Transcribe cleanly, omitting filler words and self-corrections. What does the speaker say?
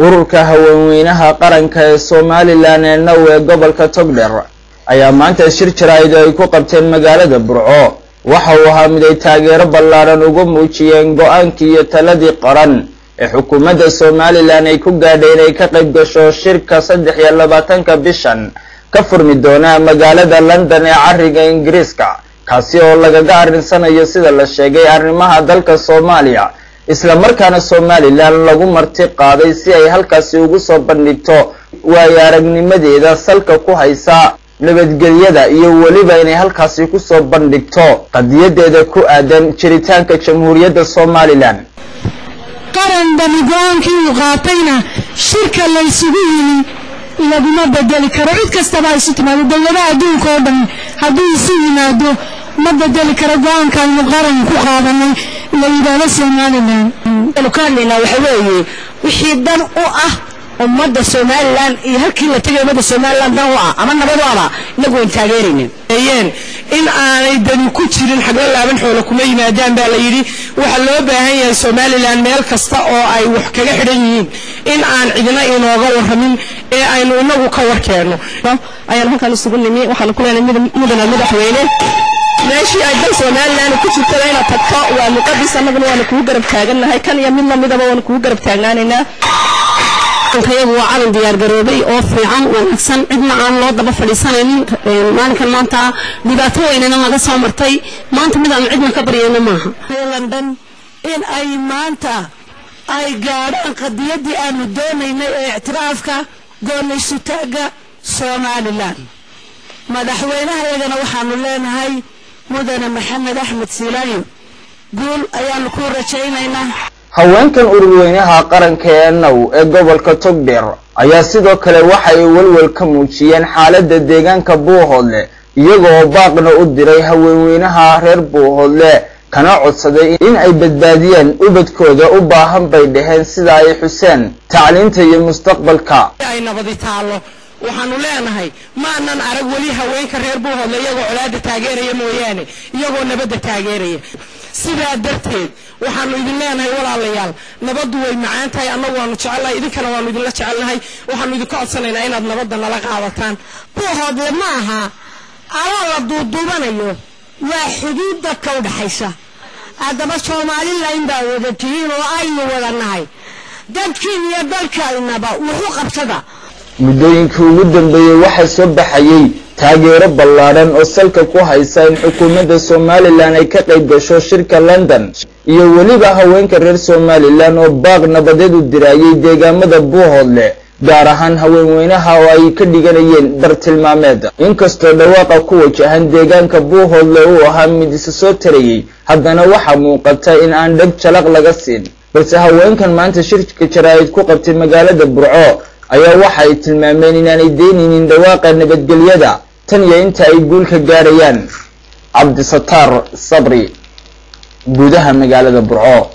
ururka haweenweynaha qaranka ee Somaliland ee Nawe gobolka Togdheer ayaa maanta shir jaraa'id ay ku qabteen magaalada Burco waxa uu ahaa mid ay taageero ballaaran ugu muujiyeen go'aankii iyo taladii qaran ee xukuumadda Somaliland ay ku gaadhay inay ka qayb gasho shirka 23 bishan ka furmi doona magaalada London ee cariga Ingiriiska kaasi oo lagaga arinsanayo sida la sheegay arrimaha dalka Soomaaliya isla markaana Somaliland lagu marti qaaday si ay halkaasi ugu soo bandhigto waayaragnimadeeda salka ku haysa nabadgelyada iyo waliba inay halkaasi ku soo bandhigto qadiyadeeda ku aadan jiritaanka jamhuuriyadda Somaliland qaran damigoonki uu qaatayna shirka la isugu yimi laguma bedeli karo cid kasta baa isu timaado dawladaha adduunka oo dhan haddii isu yimaado ma bedeli karo go'aanka uu qaran ku qaadanay la yiraahdo Somaliland kaanina waxa weeye wixii dan u ah ummadda Somaliland iyo halkii la tagay ummadda Somaliland dan u ah ama nabad wada inagu taageerineen in aanay dani ku jirin xagga laaban xoolo kuma yimaadaan baa la yiri waxa loo baahan yahay Somaliland meel kasta oo ay wax kaga xidhan yihiin in aan cidina inooga waramin ee aynu inagu ka warkeeno ayaan halkan isugu nimay waxaan ku leenahay madaxweyne meeshii ay dal Somaliland ku jirtay inay tagto waa muqaddis annaguna waan ku garab taaganahay kan iyo midnaba waan ku garab taagnaanaynaa kayagu waa calan diyaar garoobay oo fiican wanaagsan cidna aan loo daba fadhiisanaynin maalinkan maanta dhibaato weynana laga soo martay maanta mid aan cidna ka baryayna maaha London in ay maanta ay gaadhaan qadiyadii aanu doonaynay ee ictiraafka go'aansitaanka Somaliland madaxweynahayagana waxaanu leenahay mudane Maxamed Axmed Siilaayo guul ayaanu ku rajaynaynaa haweenkan ururweynaha qaranka ee Naw ee gobolka Togdheer ayaa sidoo kale waxa ay walwal ka muujiyeen xaaladda deegaanka Buuhoodle iyagoo baaqna u diray haweenweynaha reer Buuhoodle kana codsaday in ay badbaadiyaan ubadkooda u baahan bay dhaheen sida ay xuseen tacliinta iyo mustaqbalka ay nabadi taalo waxaanu leenahay maanan arag wali haweenka reer Buuhoodle iyagoo colaada taageeraya mooyaane iyagoo nabadda taageeraya sidaa darteed waxaanu idin leenahay walaalayaal nabaddu way macaan tahay annagu waanu jecelahay idinkana waanu idinla jecelnahay waxaanu idinka codsanaynaa inaad nabadda nala qaadataan Buuhoodle maaha ala la duudubanayo waa xuduudda ka dhaxaysa adaba Somaliland baa wada tihiin oo aynu wada nahay dadkii iyo dalkaynaba wuxuu qabsada muddooyinkii ugu dambeeyay waxa soo baxayay taageero ballaaran oo salka ku haysa in xukuumadda Somaliland ay ka qayb gasho shirka London iyo waliba haweenka reer Somaliland oo baaq nabadeed u dirayay deegaamada Buuhoodle gaar ahaan haweenweynaha oo ay ka dhiganayeen bartilmaameed inkastoo dhawaaqa ku wajahan deegaanka Buuhoodle uu ahaa mid isa soo tarayay haddana waxa muuqata in aan dhag jalaq laga siin balse haweenkan maanta shirka jaraa'id ku qabtay magaalada Burco ayaa waxa ay tilmaameen inaanay deyninin dhawaaqa nabadgelyada tan iyo inta ay guul ka gaarayaan Cabdi Sattaar Sabri gudaha magaalada Burco.